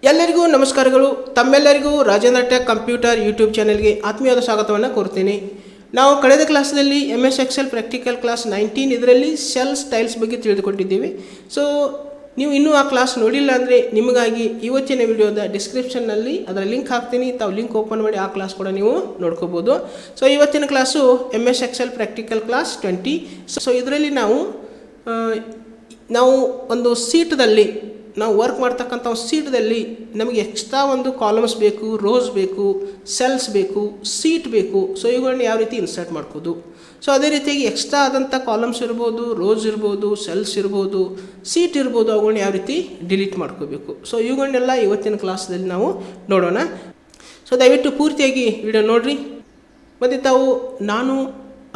ಎಲ್ಲರಿಗೂ ನಮಸ್ಕಾರಗಳು. ತಮ್ಮೆಲ್ಲರಿಗೂ ರಾಜೇಂದ್ರ ಟೆಕ್ ಕಂಪ್ಯೂಟರ್ ಯೂಟ್ಯೂಬ್ ಚಾನೆಲ್ಗೆ ಆತ್ಮೀಯವಾದ ಸ್ವಾಗತವನ್ನು ಕೋರ್ತೀನಿ. ನಾವು ಕಳೆದ ಕ್ಲಾಸ್ನಲ್ಲಿ MS Excel ಪ್ರಾಕ್ಟಿಕಲ್ ಕ್ಲಾಸ್ 19 ಇದರಲ್ಲಿ ಸೆಲ್ ಸ್ಟೈಲ್ಸ್ ಬಗ್ಗೆ ತಿಳಿದುಕೊಂಡಿದ್ದೀವಿ. ಸೊ ನೀವು ಇನ್ನೂ ಆ ಕ್ಲಾಸ್ ನೋಡಿಲ್ಲ ಅಂದರೆ ನಿಮಗಾಗಿ ಇವತ್ತಿನ ವಿಡಿಯೋದ ಡಿಸ್ಕ್ರಿಪ್ಷನ್ನಲ್ಲಿ ಅದರ ಲಿಂಕ್ ಹಾಕ್ತೀನಿ. ತಾವು ಲಿಂಕ್ ಓಪನ್ ಮಾಡಿ ಆ ಕ್ಲಾಸ್ ಕೂಡ ನೀವು ನೋಡ್ಕೋಬೋದು. ಸೊ ಇವತ್ತಿನ class MS Excel practical class 20. So ಇದರಲ್ಲಿ ನಾವು ಒಂದು ಸೀಟ್ದಲ್ಲಿ ನಾವು ವರ್ಕ್ ಮಾಡ್ತಕ್ಕಂಥ ಒಂದು ಸೀಟ್ದಲ್ಲಿ ನಮಗೆ ಎಕ್ಸ್ಟ್ರಾ ಒಂದು ಕಾಲಮ್ಸ್ ಬೇಕು, ರೋಸ್ ಬೇಕು, ಸೆಲ್ಸ್ ಬೇಕು, ಸೀಟ್ ಬೇಕು. ಸೊ ಇವುಗಳನ್ನ ಯಾವ ರೀತಿ ಇನ್ಸರ್ಟ್ ಮಾಡ್ಬೋದು. ಸೊ ಅದೇ ರೀತಿಯಾಗಿ ಎಕ್ಸ್ಟ್ರಾ ಆದಂಥ ಕಾಲಮ್ಸ್ ಇರ್ಬೋದು, ರೋಸ್ ಇರ್ಬೋದು, ಸೆಲ್ಸ್ ಇರ್ಬೋದು, ಸೀಟ್ ಇರ್ಬೋದು, ಅವುಗಳನ್ನ ಯಾವ ರೀತಿ ಡಿಲೀಟ್ ಮಾಡ್ಕೋಬೇಕು. ಸೊ ಇವುಗಳನ್ನೆಲ್ಲ ಇವತ್ತಿನ ಕ್ಲಾಸ್ದಲ್ಲಿ ನಾವು ನೋಡೋಣ. ಸೊ ದಯವಿಟ್ಟು ಪೂರ್ತಿಯಾಗಿ ವಿಡಿಯೋ ನೋಡಿರಿ. ಮತ್ತು ತಾವು ನಾನು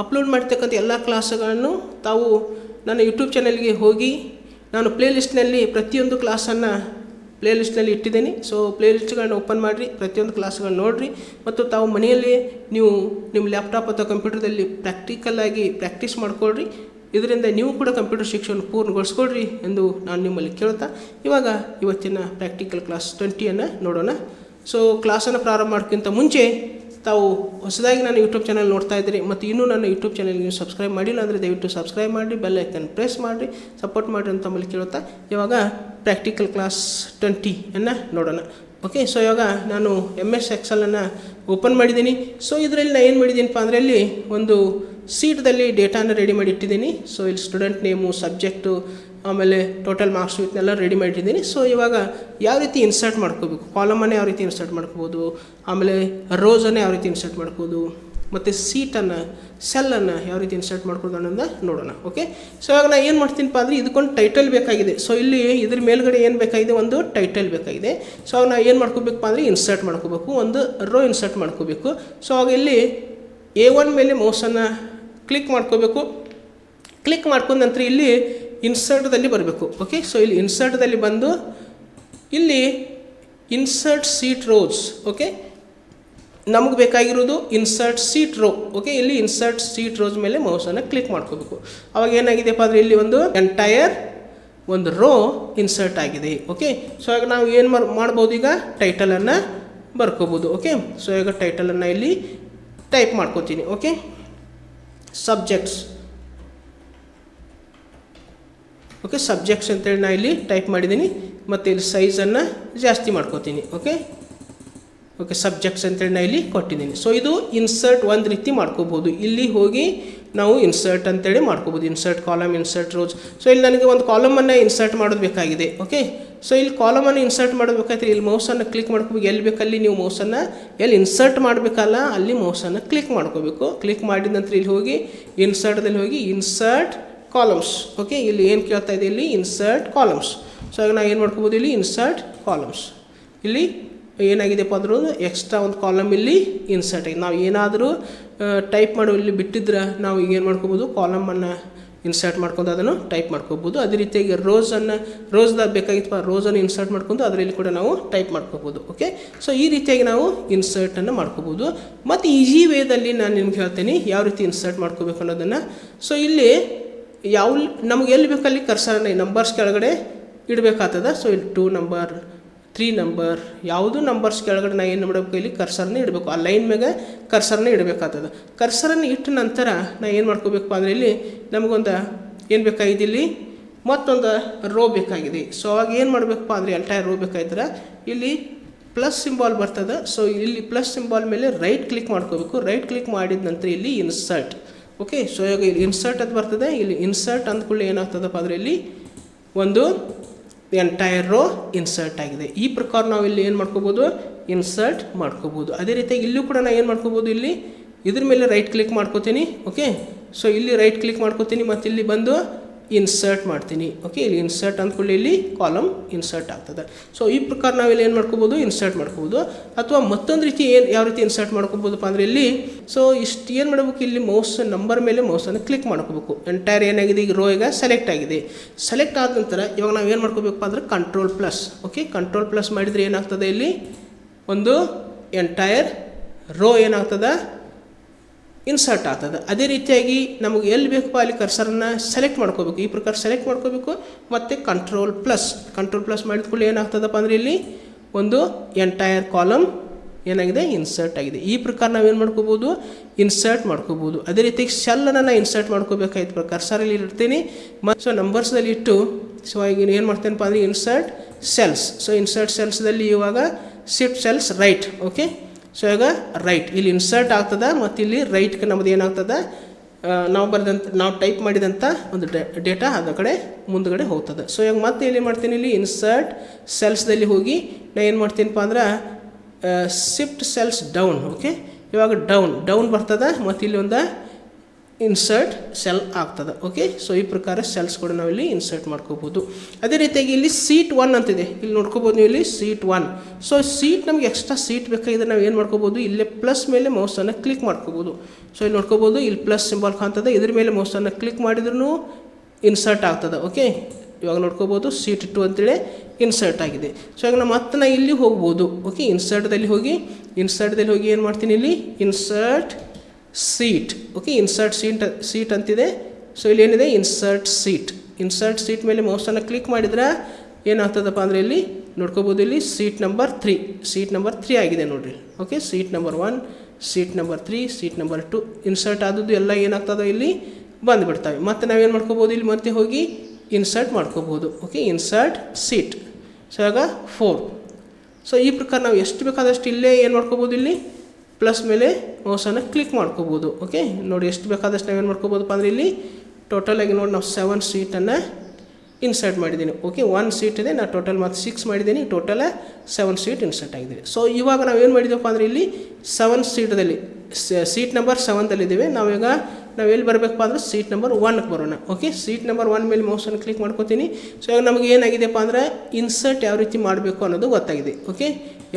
ಅಪ್ಲೋಡ್ ಮಾಡ್ತಕ್ಕಂಥ ಎಲ್ಲ ಕ್ಲಾಸ್ಗಳನ್ನು ತಾವು ನನ್ನ ಯೂಟ್ಯೂಬ್ ಚಾನಲ್ಗೆ ಹೋಗಿ ನಾನು ಪ್ಲೇಲಿಸ್ಟ್ನಲ್ಲಿ ಪ್ರತಿಯೊಂದು ಕ್ಲಾಸನ್ನು ಪ್ಲೇಲಿಸ್ಟ್ನಲ್ಲಿ ಇಟ್ಟಿದ್ದೀನಿ. ಸೊ ಪ್ಲೇಲಿಸ್ಟ್ಗಳನ್ನ ಓಪನ್ ಮಾಡಿರಿ, ಪ್ರತಿಯೊಂದು ಕ್ಲಾಸ್ಗಳನ್ನ ನೋಡಿರಿ. ಮತ್ತು ತಾವು ಮನೆಯಲ್ಲಿ ನೀವು ನಿಮ್ಮ ಲ್ಯಾಪ್ಟಾಪ್ ಅಥವಾ ಕಂಪ್ಯೂಟರ್ದಲ್ಲಿ ಪ್ರಾಕ್ಟಿಕಲಾಗಿ ಪ್ರಾಕ್ಟೀಸ್ ಮಾಡ್ಕೊಳ್ರಿ. ಇದರಿಂದ ನೀವು ಕೂಡ ಕಂಪ್ಯೂಟರ್ ಶಿಕ್ಷಣ ಪೂರ್ಣಗೊಳಿಸ್ಕೊಳ್ರಿ ಎಂದು ನಾನು ನಿಮ್ಮಲ್ಲಿ ಕೇಳ್ತಾ ಇವತ್ತಿನ ಪ್ರಾಕ್ಟಿಕಲ್ ಕ್ಲಾಸ್ 20 ನೋಡೋಣ. ಸೊ ಕ್ಲಾಸನ್ನು ಪ್ರಾರಂಭ ಮಾಡೋಕ್ಕಿಂತ ಮುಂಚೆ ತಾವು ಹೊಸದಾಗಿ ನಾನು ಯೂಟ್ಯೂಬ್ ಚಾನಲ್ ನೋಡ್ತಾ ಇದ್ದೀರಿ ಮತ್ತು ಇನ್ನೂ ನನ್ನ ಯೂಟ್ಯೂಬ್ ಚಾನಲ್ಗೆ ನೀವು ಸಬ್ಸ್ಕ್ರೈಬ್ ಮಾಡಿಲ್ಲ ಅಂದರೆ ದಯವಿಟ್ಟು ಸಬ್ಸ್ಕ್ರೈಬ್ ಮಾಡಿ, ಬೆಲ್ ಐಕನ್ ಪ್ರೆಸ್ ಮಾಡಿ, ಸಪೋರ್ಟ್ ಮಾಡಿರಿ ಅಂತ ತಮ್ಮಲ್ಲಿ ಕೇಳ್ತಾ ಇವಾಗ ಪ್ರಾಕ್ಟಿಕಲ್ ಕ್ಲಾಸ್ 20 ನೋಡೋಣ. ಓಕೆ. ಸೊ ಇವಾಗ ನಾನು MS Excel ಓಪನ್ ಮಾಡಿದ್ದೀನಿ. ಸೊ ಇದರಲ್ಲಿ ನಾನು ಏನು ಮಾಡಿದ್ದೀನಪ್ಪ ಅಂದರೆ ಇಲ್ಲಿ ಒಂದು ಸೀಟ್ದಲ್ಲಿ ಡೇಟಾನ ರೆಡಿ ಮಾಡಿ ಇಟ್ಟಿದ್ದೀನಿ. ಸೊ ಇಲ್ಲಿ ಸ್ಟೂಡೆಂಟ್ ನೇಮು, ಸಬ್ಜೆಕ್ಟು, ಆಮೇಲೆ ಟೋಟಲ್ ಮಾರ್ಕ್ಸ್ ಇದನ್ನೆಲ್ಲ ರೆಡಿ ಮಾಡಿಟ್ಟಿದ್ದೀನಿ. ಸೊ ಇವಾಗ ಯಾವ ರೀತಿ ಇನ್ಸರ್ಟ್ ಮಾಡ್ಕೋಬೇಕು, ಕಾಲಮನ್ನು ಯಾವ ರೀತಿ ಇನ್ಸರ್ಟ್ ಮಾಡ್ಕೋಬೋದು, ಆಮೇಲೆ ರೋಸನ್ನು ಯಾವ ರೀತಿ ಇನ್ಸರ್ಟ್ ಮಾಡ್ಬೋದು, ಮತ್ತು ಸೀಟನ್ನು, ಸೆಲ್ಲನ್ನು ಯಾವ ರೀತಿ ಇನ್ಸರ್ಟ್ ಮಾಡ್ಬೋದು ಅನ್ನೋದನ್ನ ನೋಡೋಣ. ಓಕೆ. ಸೊ ಇವಾಗ ನಾನು ಏನು ಮಾಡ್ತೀನಪ್ಪ ಅಂದರೆ ಇದಕ್ಕೊಂದು ಟೈಟಲ್ ಬೇಕಾಗಿದೆ. ಸೊ ಇಲ್ಲಿ ಇದ್ರ ಮೇಲ್ಗಡೆ ಏನು ಬೇಕಾಗಿದೆ, ಒಂದು ಟೈಟಲ್ ಬೇಕಾಗಿದೆ. ಸೊ ಅವಾಗ ನಾವು ಏನು ಮಾಡ್ಕೋಬೇಕಪ್ಪ ಅಂದರೆ ಇನ್ಸರ್ಟ್ ಮಾಡ್ಕೋಬೇಕು, ಒಂದು ರೋ ಇನ್ಸರ್ಟ್ ಮಾಡ್ಕೋಬೇಕು. ಸೊ ಅವಾಗ ಇಲ್ಲಿ A1 ಮೇಲೆ ಮೌಸನ್ನು ಕ್ಲಿಕ್ ಮಾಡ್ಕೋಬೇಕು. ಕ್ಲಿಕ್ ಮಾಡ್ಕೊಂಡ ನಂತರ ಇಲ್ಲಿ ಇನ್ಸರ್ಟ್ದಲ್ಲಿ ಬರಬೇಕು. ಓಕೆ. ಸೊ ಇಲ್ಲಿ ಇನ್ಸರ್ಟ್ದಲ್ಲಿ ಬಂದು ಇಲ್ಲಿ ಇನ್ಸರ್ಟ್ ಸೀಟ್ ರೋಸ್. ಓಕೆ. ನಮಗೆ ಬೇಕಾಗಿರೋದು ಇನ್ಸರ್ಟ್ ಸೀಟ್ ರೋ. ಓಕೆ. ಇಲ್ಲಿ ಇನ್ಸರ್ಟ್ ಸೀಟ್ ರೋಸ್ ಮೇಲೆ ಮೌಸನ್ನು ಕ್ಲಿಕ್ ಮಾಡ್ಕೋಬೇಕು. ಅವಾಗ ಏನಾಗಿದೆಪ್ಪ ಅಂದರೆ ಇಲ್ಲಿ ಒಂದು ಎಂಟೈರ್ ಒಂದು ರೋ ಇನ್ಸರ್ಟ್ ಆಗಿದೆ. ಓಕೆ. ಸೊ ಈಗ ನಾವು ಏನು ಮಾಡ್ಬೋದು, ಈಗ ಟೈಟಲನ್ನು ಬರ್ಕೋಬೋದು. ಓಕೆ. ಸೊ ಈಗ ಟೈಟಲನ್ನು ಇಲ್ಲಿ ಟೈಪ್ ಮಾಡ್ಕೋತೀನಿ. ಓಕೆ. ಸಬ್ಜೆಕ್ಟ್ಸ್. ಓಕೆ. ಸಬ್ಜೆಕ್ಟ್ಸ್ ಅಂತೇಳಿ ನಾನು ಇಲ್ಲಿ ಟೈಪ್ ಮಾಡಿದ್ದೀನಿ ಮತ್ತು ಇಲ್ಲಿ ಸೈಜನ್ನು ಜಾಸ್ತಿ ಮಾಡ್ಕೋತೀನಿ. ಓಕೆ. ಓಕೆ. ಸಬ್ಜೆಕ್ಟ್ಸ್ ಅಂತೇಳಿ ನಾನು ಇಲ್ಲಿ ಕೊಟ್ಟಿದ್ದೀನಿ. ಸೊ ಇದು ಇನ್ಸರ್ಟ್ ಒಂದು ರೀತಿ ಮಾಡ್ಕೋಬೋದು. ಇಲ್ಲಿ ಹೋಗಿ ನಾವು ಇನ್ಸರ್ಟ್ ಅಂತೇಳಿ ಮಾಡ್ಕೋಬೋದು. Insert column, insert rose. So ಇಲ್ಲಿ ನನಗೆ ಒಂದು ಕಾಲಮನ್ನು ಇನ್ಸರ್ಟ್ ಮಾಡೋದು ಬೇಕಾಗಿದೆ. ಓಕೆ. ಸೊ ಇಲ್ಲಿ ಕಾಲಮನ್ನು ಇನ್ಸರ್ಟ್ ಮಾಡಬೇಕಾದ್ರೆ ಇಲ್ಲಿ ಮೌಸನ್ನು ಕ್ಲಿಕ್ ಮಾಡ್ಕೋಬೇಕು. ಎಲ್ಲಿ ಬೇಕಲ್ಲಿ ನೀವು ಮೌಸನ್ನು ಎಲ್ಲಿ ಇನ್ಸರ್ಟ್ ಮಾಡಬೇಕಲ್ಲ ಅಲ್ಲಿ ಮೌಸನ್ನು ಕ್ಲಿಕ್ ಮಾಡ್ಕೋಬೇಕು. ಕ್ಲಿಕ್ ಮಾಡಿದ ನಂತರ ಇಲ್ಲಿ ಹೋಗಿ ಇನ್ಸರ್ಟ್ದಲ್ಲಿ ಹೋಗಿ ಇನ್ಸರ್ಟ್ ಕಾಲಮ್ಸ್. ಓಕೆ. ಇಲ್ಲಿ ಏನು ಕೇಳ್ತಾ ಇದೆ, ಇಲ್ಲಿ ಇನ್ಸರ್ಟ್ ಕಾಲಮ್ಸ್. ಸೊ ಆಗ ನಾವು ಏನು ಮಾಡ್ಕೋಬೋದು, ಇಲ್ಲಿ ಇನ್ಸರ್ಟ್ ಕಾಲಮ್ಸ್. ಇಲ್ಲಿ ಏನಾಗಿದೆಪ್ಪ ಅಂದ್ರೂ ಎಕ್ಸ್ಟ್ರಾ ಒಂದು ಕಾಲಮ್ ಇಲ್ಲಿ ಇನ್ಸರ್ಟ್ ಆಗಿದೆ. ನಾವು ಏನಾದರೂ ಟೈಪ್ ಮಾಡೋ ಇಲ್ಲಿ ಬಿಟ್ಟಿದ್ರೆ ನಾವು ಈಗ ಏನು ಮಾಡ್ಕೋಬೋದು, ಕಾಲಮನ್ನು ಇನ್ಸರ್ಟ್ ಮಾಡ್ಕೊಂಡು ಅದನ್ನು ಟೈಪ್ ಮಾಡ್ಕೋಬೋದು. ಅದೇ ರೀತಿಯಾಗಿ ರೋಸ್ದಾಗ ಬೇಕಾಗಿತ್ತು, ರೋಸನ್ನು ಇನ್ಸರ್ಟ್ ಮಾಡ್ಕೊಂಡು ಅದರಲ್ಲಿ ಕೂಡ ನಾವು ಟೈಪ್ ಮಾಡ್ಕೋಬೋದು. ಓಕೆ. ಸೊ ಈ ರೀತಿಯಾಗಿ ನಾವು ಇನ್ಸರ್ಟನ್ನು ಮಾಡ್ಕೋಬೋದು. ಮತ್ತು ಈಸಿ ವೇದಲ್ಲಿ ನಾನು ನಿಮ್ಗೆ ಹೇಳ್ತೀನಿ ಯಾವ ರೀತಿ ಇನ್ಸರ್ಟ್ ಮಾಡ್ಕೋಬೇಕು ಅನ್ನೋದನ್ನು. ಸೊ ಇಲ್ಲಿ ನಮಗೆ ಎಲ್ಲಿ ಬೇಕಲ್ಲಿ ಕರ್ಸರನ್ನು ನಂಬರ್ಸ್ ಕೆಳಗಡೆ ಇಡಬೇಕಾಗ್ತದೆ. ಸೊ ಇಲ್ಲಿ 2 ನಂಬರ್, 3 ನಂಬರ್, ಯಾವುದು ನಂಬರ್ಸ್ ಕೆಳಗಡೆ ನಾವು ಏನು ಮಾಡಬೇಕು, ಇಲ್ಲಿ ಕರ್ಸರನ್ನ ಇಡಬೇಕು. ಆ ಲೈನ್ ಮ್ಯಾಗೆ ಕರ್ಸರನ್ನ ಇಡಬೇಕಾಗ್ತದೆ. ಕರ್ಸರನ್ನು ಇಟ್ಟ ನಂತರ ನಾವು ಏನು ಮಾಡ್ಕೋಬೇಕಪ್ಪ ಅಂದರೆ ಇಲ್ಲಿ ನಮಗೊಂದು ಏನು ಬೇಕಾಗಿದೆ, ಇಲ್ಲಿ ಮತ್ತೊಂದು ರೋ ಬೇಕಾಗಿದೆ. ಸೊ ಅವಾಗ ಏನು ಮಾಡಬೇಕಪ್ಪ ಅಂದರೆ ಎಂಟೈರ್ ರೋ ಬೇಕಾಗಿದ್ರೆ ಇಲ್ಲಿ ಪ್ಲಸ್ ಸಿಂಬಾಲ್ ಬರ್ತದೆ. ಸೊ ಇಲ್ಲಿ ಪ್ಲಸ್ ಸಿಂಬಾಲ್ ಮೇಲೆ ರೈಟ್ ಕ್ಲಿಕ್ ಮಾಡ್ಕೋಬೇಕು. ರೈಟ್ ಕ್ಲಿಕ್ ಮಾಡಿದ ನಂತರ ಇಲ್ಲಿ ಇನ್ಸರ್ಟ್. ಓಕೆ. ಸೊ ಇವಾಗ ಇಲ್ಲಿ ಇನ್ಸರ್ಟ್ ಅಂತ ಬರ್ತದೆ. ಇಲ್ಲಿ ಇನ್ಸರ್ಟ್ ಅಂದ್ಕೊಳ್ಳಿ ಏನಾಗ್ತದಪ್ಪ ಅಂದರೆ ಇಲ್ಲಿ ಒಂದು ಎಂಟೈರ್ ರೋ ಇನ್ಸರ್ಟ್ ಆಗಿದೆ. ಈ ಪ್ರಕಾರ ನಾವು ಇಲ್ಲಿ ಏನು ಮಾಡ್ಕೋಬೋದು, ಇನ್ಸರ್ಟ್ ಮಾಡ್ಕೋಬೋದು. ಅದೇ ರೀತಿಯಾಗಿ ಇಲ್ಲೂ ಕೂಡ ನಾನು ಏನು ಮಾಡ್ಕೋಬೋದು, ಇಲ್ಲಿ ಇದ್ರ ಮೇಲೆ ರೈಟ್ ಕ್ಲಿಕ್ ಮಾಡ್ಕೋತೀನಿ. ಓಕೆ. ಸೊ ಇಲ್ಲಿ ರೈಟ್ ಕ್ಲಿಕ್ ಮಾಡ್ಕೋತೀನಿ ಮತ್ತು ಇಲ್ಲಿ ಬಂದು ಇನ್ಸರ್ಟ್ ಮಾಡ್ತೀನಿ. ಓಕೆ. ಇಲ್ಲಿ ಇನ್ಸರ್ಟ್ ಅಂದ್ಕೊಳ್ಳಿ ಇಲ್ಲಿ ಕಾಲಮ್ ಇನ್ಸರ್ಟ್ ಆಗ್ತದೆ. ಸೊ ಈ ಪ್ರಕಾರ ನಾವಿಲ್ಲಿ ಏನು ಮಾಡ್ಕೋಬೋದು, ಇನ್ಸರ್ಟ್ ಮಾಡ್ಕೋಬೋದು. ಅಥವಾ ಮತ್ತೊಂದು ರೀತಿ ಯಾವ ರೀತಿ ಇನ್ಸರ್ಟ್ ಮಾಡ್ಕೋಬೋದಪ್ಪ ಅಂದರೆ ಇಲ್ಲಿ ಸೊ ಇಷ್ಟು ಏನು ಮಾಡಬೇಕು, ಇಲ್ಲಿ ಮೌಸ್ ನಂಬರ್ ಮೇಲೆ ಮೌಸನ್ನು ಕ್ಲಿಕ್ ಮಾಡ್ಕೋಬೇಕು. ಎಂಟೈರ್ ಏನಾಗಿದೆ, ಈಗ ರೋ ಈಗ ಸೆಲೆಕ್ಟ್ ಆಗಿದೆ. ಸೆಲೆಕ್ಟ್ ಆದ ನಂತರ ಇವಾಗ ನಾವು ಏನು ಮಾಡ್ಕೋಬೇಕಪ್ಪ ಅಂದರೆ ಕಂಟ್ರೋಲ್+. ಓಕೆ. ಕಂಟ್ರೋಲ್+ ಮಾಡಿದರೆ ಏನಾಗ್ತದೆ, ಇಲ್ಲಿ ಒಂದು ಎಂಟೈರ್ ರೋ ಏನಾಗ್ತದೆ, ಇನ್ಸರ್ಟ್ ಆಗ್ತದೆ. ಅದೇ ರೀತಿಯಾಗಿ ನಮಗೆ ಎಲ್ಲಿ ಬೇಕಪ್ಪ ಅಲ್ಲಿ ಕರ್ಸರನ್ನು ಸೆಲೆಕ್ಟ್ ಮಾಡ್ಕೋಬೇಕು. ಈ ಪ್ರಕಾರ ಸೆಲೆಕ್ಟ್ ಮಾಡ್ಕೋಬೇಕು ಮತ್ತು ಕಂಟ್ರೋಲ್ ಪ್ಲಸ್ ಮಾಡಿದ್ಕೊಳ್ಳಿ ಏನಾಗ್ತದಪ್ಪ ಅಂದರೆ ಇಲ್ಲಿ ಒಂದು ಎಂಟೈರ್ ಕಾಲಮ್ ಏನಾಗಿದೆ ಇನ್ಸರ್ಟ್ ಆಗಿದೆ. ಈ ಪ್ರಕಾರ ನಾವೇನು ಮಾಡ್ಕೋಬೋದು ಇನ್ಸರ್ಟ್ ಮಾಡ್ಕೋಬೋದು. ಅದೇ ರೀತಿ ಸೆಲ್ಲನ್ನು ನಾನು ಇನ್ಸರ್ಟ್ ಮಾಡ್ಕೋಬೇಕಾಯ್ತು ಪ್ರಕಾರ ಕರ್ಸರಲ್ಲಿ ಇಡ್ತೀನಿ ಮತ್ತು ಸೊ ನಂಬರ್ಸ್ದಲ್ಲಿ ಇಟ್ಟು ಸೊ ಈಗ ಏನು ಮಾಡ್ತೇನಪ್ಪ ಅಂದರೆ ಇನ್ಸರ್ಟ್ ಸೆಲ್ಸ್. ಸೊ ಇನ್ಸರ್ಟ್ ಸೆಲ್ಸ್ದಲ್ಲಿ ಇವಾಗ shift cells right. Okay, so ಈಗ ರೈಟ್ ಇಲ್ಲಿ ಇನ್ಸರ್ಟ್ ಆಗ್ತದೆ ಮತ್ತು ಇಲ್ಲಿ ರೈಟ್ಗೆ ನಮ್ಮದು ಏನಾಗ್ತದೆ ನಾವು ಟೈಪ್ ಮಾಡಿದಂಥ ಒಂದು ಡೇಟಾ ಅದ ಕಡೆ ಮುಂದ್ಗಡೆ ಹೋಗ್ತದೆ. ಸೊ ಈಗ ಮತ್ತೆ ಇಲ್ಲಿ ಮಾಡ್ತೀನಿ ಇಲ್ಲಿ ಇನ್ಸರ್ಟ್ ಸೆಲ್ಸ್ದಲ್ಲಿ ಹೋಗಿ ನಾನು ಏನು ಮಾಡ್ತೀನಪ್ಪ ಅಂದ್ರೆ ಶಿಫ್ಟ್ ಸೆಲ್ಸ್ ಡೌನ್. ಓಕೆ, ಇವಾಗ ಡೌನ್ ಬರ್ತದೆ ಮತ್ತು ಇಲ್ಲಿ ಒಂದು ಇನ್ಸರ್ಟ್ ಸೆಲ್ ಆಗ್ತದೆ. ಓಕೆ, ಸೊ ಈ ಪ್ರಕಾರ ಸೆಲ್ಸ್ ಕೂಡ ನಾವಿಲ್ಲಿ ಇನ್ಸರ್ಟ್ ಮಾಡ್ಕೋಬೋದು. ಅದೇ ರೀತಿಯಾಗಿ ಇಲ್ಲಿ ಸೀಟ್ 1 ಅಂತಿದೆ, ಇಲ್ಲಿ ನೋಡ್ಕೋಬೋದು ನೀವು ಇಲ್ಲಿ ಸೀಟ್ 1. ಸೊ ಸೀಟ್ ನಮಗೆ ಎಕ್ಸ್ಟ್ರಾ ಸೀಟ್ ಬೇಕಾಗಿದೆ ನಾವು ಏನು ಮಾಡ್ಕೋಬೋದು ಇಲ್ಲೇ ಪ್ಲಸ್ ಮೇಲೆ ಮೌಸನ್ನು ಕ್ಲಿಕ್ ಮಾಡ್ಕೋಬೋದು. ಸೊ ಇಲ್ಲಿ ನೋಡ್ಕೋಬೋದು ಇಲ್ಲಿ ಪ್ಲಸ್ ಸಿಂಬಲ್ ಕಾಣ್ತದೆ, ಇದ್ರ ಮೇಲೆ ಮೌಸನ್ನು ಕ್ಲಿಕ್ ಮಾಡಿದ್ರೂ ಇನ್ಸರ್ಟ್ ಆಗ್ತದೆ. ಓಕೆ, ಇವಾಗ ನೋಡ್ಕೋಬೋದು ಸೀಟ್ 2 ಅಂತೇಳಿ ಇನ್ಸರ್ಟ್ ಆಗಿದೆ. ಸೊ ಈಗ ಮತ್ತೆ ಇಲ್ಲಿ ಹೋಗ್ಬೋದು. ಓಕೆ, ಇನ್ಸರ್ಟ್ದಲ್ಲಿ ಹೋಗಿ ಏನು ಮಾಡ್ತೀನಿ ಇಲ್ಲಿ insert seat. Okay, insert seat ಅಂತಿದೆ. ಸೊ ಇಲ್ಲಿ ಏನಿದೆ ಇನ್ಸರ್ಟ್ ಸೀಟ್ ಮೇಲೆ ಮೌಸನ್ನು ಕ್ಲಿಕ್ ಮಾಡಿದ್ರೆ ಏನಾಗ್ತದಪ್ಪ ಅಂದರೆ ಇಲ್ಲಿ ನೋಡ್ಕೋಬೋದು ಇಲ್ಲಿ ಸೀಟ್ ನಂಬರ್ 3 ಆಗಿದೆ ನೋಡಿರಿ. Okay, seat number 1, seat number 3, seat number 2 insert ಆದದ್ದು ಎಲ್ಲ ಏನಾಗ್ತದೆ ಇಲ್ಲಿ ಬಂದುಬಿಡ್ತವೆ. ಮತ್ತು ನಾವೇನು ಮಾಡ್ಕೋಬೋದು ಇಲ್ಲಿ ಮತ್ತೆ ಹೋಗಿ ಇನ್ಸರ್ಟ್ ಮಾಡ್ಕೋಬೋದು. Okay, insert seat. ಸೊ ಆಗ 4. ಸೊ ಈ ಪ್ರಕಾರ ನಾವು ಎಷ್ಟು ಬೇಕಾದಷ್ಟು ಇಲ್ಲೇ ಏನು ಮಾಡ್ಕೋಬೋದು ಇಲ್ಲಿ ಪ್ಲಸ್ ಮೇಲೆ ಮೌಸನ್ನು ಕ್ಲಿಕ್ ಮಾಡ್ಕೋಬೋದು. ಓಕೆ, ನೋಡಿ ಎಷ್ಟು ಬೇಕಾದಷ್ಟು ನಾವೇನು ಮಾಡ್ಕೋಬೋದಪ್ಪ ಅಂದರೆ ಇಲ್ಲಿ ಟೋಟಲಾಗಿ ನೋಡಿ ನಾವು 7 ಸೀಟನ್ನು ಇನ್ಸರ್ಟ್ ಮಾಡಿದ್ದೀನಿ. ಓಕೆ, 1 ಸೀಟ್ ಇದೆ, ನಾನು ಟೋಟಲ್ ಮತ್ತು 6 ಮಾಡಿದ್ದೀನಿ, ಟೋಟಲ್ 7 ಸೀಟ್ ಇನ್ಸರ್ಟ್ ಆಗಿದೆ. ಸೊ ಇವಾಗ ನಾವು ಏನು ಮಾಡಿದ್ದೀವಪ್ಪ ಅಂದರೆ ಇಲ್ಲಿ 7 ಸೀಟದಲ್ಲಿ ಸೀಟ್ ನಂಬರ್ 7ದಲ್ಲಿದ್ದೀವಿ. ನಾವು ಎಲ್ಲಿ ಬರಬೇಕಪ್ಪ ಅಂದರೆ ಸೀಟ್ ನಂಬರ್ 1ಗೆ ಬರೋಣ. ಓಕೆ, ಸೀಟ್ ನಂಬರ್ 1 ಮೇಲೆ ಮೌಸನ್ನು ಕ್ಲಿಕ್ ಮಾಡ್ಕೋತೀನಿ. ಸೊ ಇವಾಗ ನಮಗೆ ಏನಾಗಿದೆಪ್ಪ ಅಂದರೆ ಇನ್ಸರ್ಟ್ ಯಾವ ರೀತಿ ಮಾಡಬೇಕು ಅನ್ನೋದು ಗೊತ್ತಾಗಿದೆ. ಓಕೆ,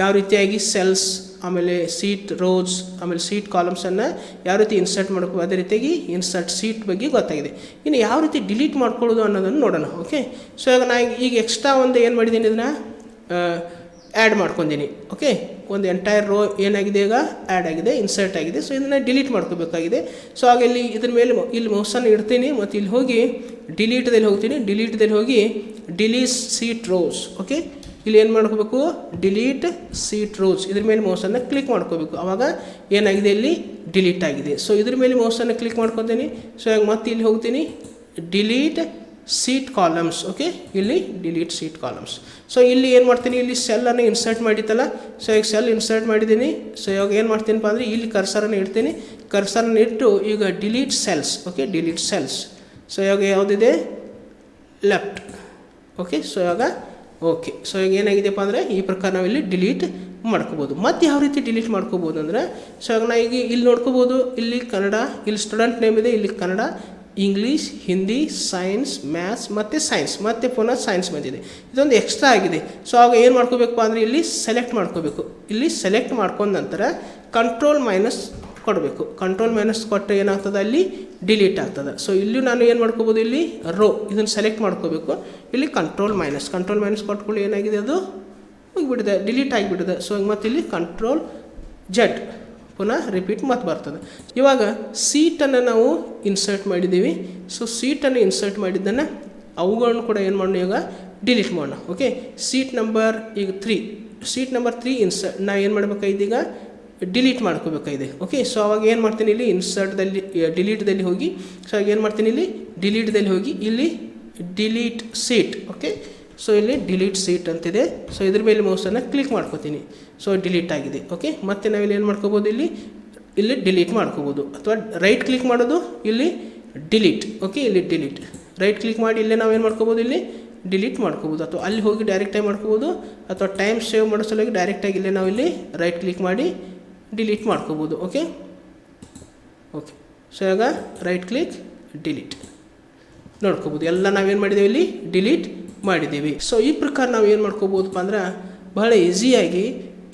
ಯಾವ ರೀತಿಯಾಗಿ ಸೆಲ್ಸ್ ಆಮೇಲೆ ಸೀಟ್ ರೋಸ್ ಆಮೇಲೆ ಸೀಟ್ ಕಾಲಮ್ಸನ್ನು ಯಾವ ರೀತಿ ಇನ್ಸರ್ಟ್ ಮಾಡ್ಕೋ ಅದೇ ರೀತಿಯಾಗಿ ಇನ್ಸರ್ಟ್ ಸೀಟ್ ಬಗ್ಗೆ ಗೊತ್ತಾಗಿದೆ. ಇನ್ನು ಯಾವ ರೀತಿ ಡಿಲೀಟ್ ಮಾಡ್ಕೊಳ್ಳೋದು ಅನ್ನೋದನ್ನು ನೋಡೋಣ. ಓಕೆ, ಸೊ ಇವಾಗ ನಾನು ಈಗ ಎಕ್ಸ್ಟ್ರಾ ಒಂದು ಏನು ಮಾಡಿದ್ದೀನಿ ಇದನ್ನು ಆ್ಯಡ್ ಮಾಡ್ಕೊಂಡಿನಿ. ಓಕೆ, ಒಂದು ಎಂಟೈರ್ ರೋ ಏನಾಗಿದೆ ಈಗ ಆ್ಯಡ್ ಆಗಿದೆ, ಇನ್ಸರ್ಟ್ ಆಗಿದೆ. ಸೊ ಇದನ್ನು ಡಿಲೀಟ್ ಮಾಡ್ಕೋಬೇಕಾಗಿದೆ. ಸೊ ಆಗ ಇದ್ರ ಮೇಲೆ ಇಲ್ಲಿ ಮೌಸನ್ನು ಇಡ್ತೀನಿ ಮತ್ತು ಇಲ್ಲಿ ಹೋಗಿ ಡಿಲೀಟ್ದಲ್ಲಿ ಹೋಗ್ತೀನಿ. ಡಿಲೀಟ್ದಲ್ಲಿ ಹೋಗಿ ಡಿಲೀಟ್ ಸೀಟ್ ರೋಸ್. ಓಕೆ, ಇಲ್ಲಿ ಏನು ಮಾಡ್ಕೋಬೇಕು ಡಿಲೀಟ್ ಸೀಟ್ ರೋಸ್, ಇದ್ರ ಮೇಲೆ ಮೌಸನ್ನು ಕ್ಲಿಕ್ ಮಾಡ್ಕೋಬೇಕು. ಆವಾಗ ಏನಾಗಿದೆ ಇಲ್ಲಿ ಡಿಲೀಟ್ ಆಗಿದೆ. ಸೊ ಇದ್ರ ಮೇಲೆ ಮೌಸನ್ನು ಕ್ಲಿಕ್ ಮಾಡ್ಕೊತೀನಿ. ಸೊ ಈಗ ಮತ್ತೆ ಇಲ್ಲಿ ಹೋಗ್ತೀನಿ ಡಿಲೀಟ್ ಸೀಟ್ ಕಾಲಮ್ಸ್. ಓಕೆ, ಇಲ್ಲಿ ಡಿಲೀಟ್ ಸೀಟ್ ಕಾಲಮ್ಸ್. ಸೊ ಇಲ್ಲಿ ಏನು ಮಾಡ್ತೀನಿ ಇಲ್ಲಿ ಸೆಲ್ಲನ್ನು ಇನ್ಸರ್ಟ್ ಮಾಡಿತ್ತಲ್ಲ. ಸೊ ಈಗ ಸೆಲ್ ಇನ್ಸರ್ಟ್ ಮಾಡಿದ್ದೀನಿ. ಸೊ ಇವಾಗ ಏನು ಮಾಡ್ತೀನಪ್ಪ ಅಂದರೆ ಇಲ್ಲಿ ಕರ್ಸರನ್ನು ಇಡ್ತೀನಿ. ಕರ್ಸರನ್ನು ಇಟ್ಟು ಈಗ delete cells. Okay, delete cells. So ಇವಾಗ ಯಾವುದಿದೆ ಲೆಫ್ಟ್. ಓಕೆ, ಸೊ ಇವಾಗ ಓಕೆ. ಸೊ ಈಗ ಏನಾಗಿದೆಯಪ್ಪ ಅಂದರೆ ಈ ಪ್ರಕಾರ ನಾವಿಲ್ಲಿ ಡಿಲೀಟ್ ಮಾಡ್ಕೋಬೋದು. ಮತ್ತು ಯಾವ ರೀತಿ ಡಿಲೀಟ್ ಮಾಡ್ಕೋಬೋದು ಅಂದರೆ ಸೊ ಇವಾಗ ನಾ ಈಗ ಇಲ್ಲಿ ನೋಡ್ಕೋಬೋದು ಇಲ್ಲಿ ಕನ್ನಡ, ಇಲ್ಲಿ ಸ್ಟೂಡೆಂಟ್ ನೇಮ್ ಇದೆ, ಇಲ್ಲಿ Kannada, English, Hindi, science, maths ಮತ್ತು ಸೈನ್ಸ್, ಮತ್ತು ಪುನಃ ಸೈನ್ಸ್ ಬಂದಿದೆ. ಇದೊಂದು ಎಕ್ಸ್ಟ್ರಾ ಆಗಿದೆ. ಸೊ ಆಗ ಏನು ಮಾಡ್ಕೋಬೇಕಪ್ಪ ಅಂದರೆ ಇಲ್ಲಿ ಸೆಲೆಕ್ಟ್ ಮಾಡ್ಕೋಬೇಕು. ಇಲ್ಲಿ ಸೆಲೆಕ್ಟ್ ಮಾಡ್ಕೊಂಡ ನಂತರ ಕಂಟ್ರೋಲ್ ಮೈನಸ್ ಕೊಡಬೇಕು. ಕಂಟ್ರೋಲ್ ಮೈನಸ್ ಕೊಟ್ಟರೆ ಏನಾಗ್ತದೆ ಅಲ್ಲಿ ಡಿಲೀಟ್ ಆಗ್ತದೆ. ಸೊ ಇಲ್ಲಿ ನಾನು ಏನು ಮಾಡ್ಕೋಬೋದು ಇಲ್ಲಿ ರೋ ಇದನ್ನು ಸೆಲೆಕ್ಟ್ ಮಾಡ್ಕೋಬೇಕು. ಇಲ್ಲಿ ಕಂಟ್ರೋಲ್ ಮೈನಸ್ ಕೊಟ್ಕೊಳ್ಳಿ ಏನಾಗಿದೆ ಅದು ಹೋಗಿಬಿಟ್ಟಿದೆ, ಡಿಲೀಟ್ ಆಗಿಬಿಟ್ಟಿದೆ. ಸೊ ಮತ್ತು ಇಲ್ಲಿ ಕಂಟ್ರೋಲ್ ಜೆಡ್ ಪುನಃ ರಿಪೀಟ್ ಮತ್ತೆ ಬರ್ತದೆ. ಇವಾಗ ಸೀಟನ್ನು ನಾವು ಇನ್ಸರ್ಟ್ ಮಾಡಿದ್ದೀವಿ. ಸೊ ಸೀಟನ್ನು ಇನ್ಸರ್ಟ್ ಮಾಡಿದ್ದನ್ನು ಅವುಗಳನ್ನು ಕೂಡ ಏನು ಮಾಡೋಣ ಈಗ ಡಿಲೀಟ್ ಮಾಡೋಣ. ಓಕೆ, ಸೀಟ್ ನಂಬರ್ ಈಗ 3 ಸೀಟ್ ನಂಬರ್ 3 ಇನ್ಸರ್ಟ್ ನಾವು ಏನು ಮಾಡಬೇಕಾಗಿದೆ ಈಗ ಡಿಲೀಟ್ ಮಾಡ್ಕೋಬೇಕಾಗಿದೆ. ಓಕೆ, ಸೊ ಅವಾಗ ಏನು ಮಾಡ್ತೀನಿ ಇಲ್ಲಿ ಇನ್ಸರ್ಟ್ದಲ್ಲಿ ಡಿಲೀಟ್ದಲ್ಲಿ ಹೋಗಿ ಸೊ ಆಗ ಏನು ಮಾಡ್ತೀನಿ ಇಲ್ಲಿ ಡಿಲೀಟ್ದಲ್ಲಿ ಹೋಗಿ ಇಲ್ಲಿ ಡಿಲೀಟ್ ಸೀಟ್. ಓಕೆ, ಸೊ ಇಲ್ಲಿ ಡಿಲೀಟ್ ಸೀಟ್ ಅಂತಿದೆ. ಸೊ ಇದ್ರ ಮೇಲೆ ಮೌಸನ್ನು ಕ್ಲಿಕ್ ಮಾಡ್ಕೋತೀನಿ. ಸೊ ಡಿಲೀಟ್ ಆಗಿದೆ. ಓಕೆ, ಮತ್ತು ನಾವಿಲ್ಲಿ ಏನು ಮಾಡ್ಕೋಬೋದು ಇಲ್ಲಿ ಡಿಲೀಟ್ ಮಾಡ್ಕೋಬೋದು ಅಥವಾ ರೈಟ್ ಕ್ಲಿಕ್ ಮಾಡೋದು ಇಲ್ಲಿ ಡಿಲೀಟ್. ಓಕೆ, ಇಲ್ಲಿ ಡಿಲೀಟ್ ರೈಟ್ ಕ್ಲಿಕ್ ಮಾಡಿ ಇಲ್ಲೇ ನಾವೇನು ಮಾಡ್ಕೋಬೋದು ಇಲ್ಲಿ ಡಿಲೀಟ್ ಮಾಡ್ಕೋಬೋದು ಅಥವಾ ಅಲ್ಲಿ ಹೋಗಿ ಡೈರೆಕ್ಟಾಗಿ ಮಾಡ್ಕೋಬೋದು ಅಥವಾ ಟೈಮ್ ಸೇವ್ ಮಾಡೋ ಸಲುವಾಗಿ ಡೈರೆಕ್ಟಾಗಿ ಇಲ್ಲೇ ನಾವು ಇಲ್ಲಿ ರೈಟ್ ಕ್ಲಿಕ್ ಮಾಡಿ ಡಿಲೀಟ್ ಮಾಡ್ಕೋಬೋದು. ಓಕೆ, ಸೊ ಈಗ ರೈಟ್ ಕ್ಲಿಕ್ ಡಿಲೀಟ್ ನೋಡ್ಕೋಬೋದು. ಎಲ್ಲ ನಾವೇನು ಮಾಡಿದ್ದೀವಿ ಇಲ್ಲಿ ಡಿಲೀಟ್ ಮಾಡಿದ್ದೀವಿ. ಸೊ ಈ ಪ್ರಕಾರ ನಾವು ಏನು ಮಾಡ್ಕೋಬೋದಪ್ಪ ಅಂದ್ರೆ ಬಹಳ ಈಸಿಯಾಗಿ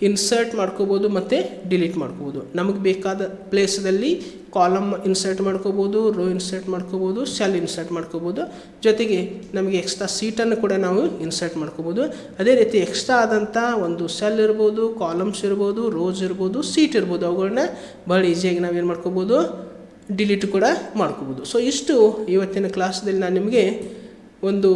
ಇನ್ಸರ್ಟ್ ಮಾಡ್ಕೋಬೋದು ಮತ್ತು ಡಿಲೀಟ್ ಮಾಡ್ಕೋಬೋದು. ನಮಗೆ ಬೇಕಾದ ಪ್ಲೇಸಲ್ಲಿ ಕಾಲಮ್ ಇನ್ಸರ್ಟ್ ಮಾಡ್ಕೋಬೋದು, ರೋ ಇನ್ಸರ್ಟ್ ಮಾಡ್ಕೋಬೋದು, ಸೆಲ್ ಇನ್ಸರ್ಟ್ ಮಾಡ್ಕೋಬೋದು. ಜೊತೆಗೆ ನಮಗೆ ಎಕ್ಸ್ಟ್ರಾ ಸೀಟನ್ನು ಕೂಡ ನಾವು ಇನ್ಸರ್ಟ್ ಮಾಡ್ಕೋಬೋದು. ಅದೇ ರೀತಿ ಎಕ್ಸ್ಟ್ರಾ ಆದಂಥ ಒಂದು ಸೆಲ್ ಇರ್ಬೋದು, ಕಾಲಮ್ಸ್ ಇರ್ಬೋದು, ರೋಸ್ ಇರ್ಬೋದು, ಸೀಟ್ ಇರ್ಬೋದು, ಅವುಗಳನ್ನ ಭಾಳ ಈಸಿಯಾಗಿ ನಾವೇನು ಮಾಡ್ಕೋಬೋದು ಡಿಲೀಟ್ ಕೂಡ ಮಾಡ್ಕೋಬೋದು. ಸೊ ಇಷ್ಟು ಇವತ್ತಿನ ಕ್ಲಾಸ್ದಲ್ಲಿ ನಾನು ನಿಮಗೆ ಒಂದು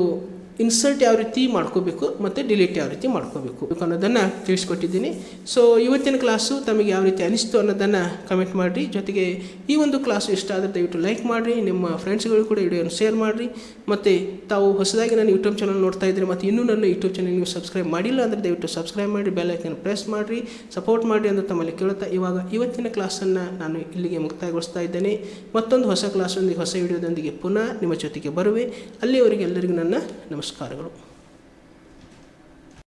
ಇನ್ಸರ್ಟ್ ಯಾವ ರೀತಿ ಮಾಡ್ಕೋಬೇಕು ಮತ್ತು ಡಿಲೀಟ್ ಯಾವ ರೀತಿ ಮಾಡ್ಕೋಬೇಕು ಅನ್ನೋದನ್ನು ತಿಳಿಸ್ಕೊಟ್ಟಿದ್ದೀನಿ. ಸೊ ಇವತ್ತಿನ ಕ್ಲಾಸು ತಮಗೆ ಯಾವ ರೀತಿ ಅನಿಸ್ತು ಅನ್ನೋದನ್ನು ಕಮೆಂಟ್ ಮಾಡಿರಿ. ಜೊತೆಗೆ ಈ ಒಂದು ಕ್ಲಾಸು ಇಷ್ಟ ಆದರೆ ದಯವಿಟ್ಟು ಲೈಕ್ ಮಾಡಿರಿ, ನಿಮ್ಮ ಫ್ರೆಂಡ್ಸ್ಗಳು ಕೂಡ ವಿಡಿಯೋನ ಶೇರ್ ಮಾಡಿರಿ. ಮತ್ತು ತಾವು ಹೊಸದಾಗಿ ನನ್ನ ಯೂಟ್ಯೂಬ್ ಚಾನಲ್ ನೋಡ್ತಾ ಇದ್ದರೆ ಮತ್ತು ಇನ್ನೂ ನನ್ನ ಯೂಟ್ಯೂಬ್ ಚಾನಲ್ ನೀವು ಸಬ್ಸ್ಕ್ರೈಬ್ ಮಾಡಿಲ್ಲ ಅಂದರೆ ದಯವಿಟ್ಟು ಸಬ್ಸ್ಕ್ರೈಬ್ ಮಾಡಿ, ಬೆಲ್ ಐಕನ್ ಪ್ರೆಸ್ ಮಾಡಿರಿ, ಸಪೋರ್ಟ್ ಮಾಡಿರಿ ಅಂತ ತಮ್ಮಲ್ಲಿ ಕೇಳ್ತಾ ಇವತ್ತಿನ ಕ್ಲಾಸನ್ನು ನಾನು ಇಲ್ಲಿಗೆ ಮುಕ್ತಾಯಗೊಳಿಸ್ತಾ ಇದ್ದೇನೆ. ಮತ್ತೊಂದು ಹೊಸ ಕ್ಲಾಸೊಂದಿಗೆ ಹೊಸ ವಿಡಿಯೋದೊಂದಿಗೆ ಪುನಃ ನಿಮ್ಮ ಜೊತೆಗೆ ಬರುವೆ. ಅಲ್ಲಿಯವರೆಗೆ ಎಲ್ಲರಿಗೂ ನನ್ನ ನಮಸ್ಕಾರಗಳು.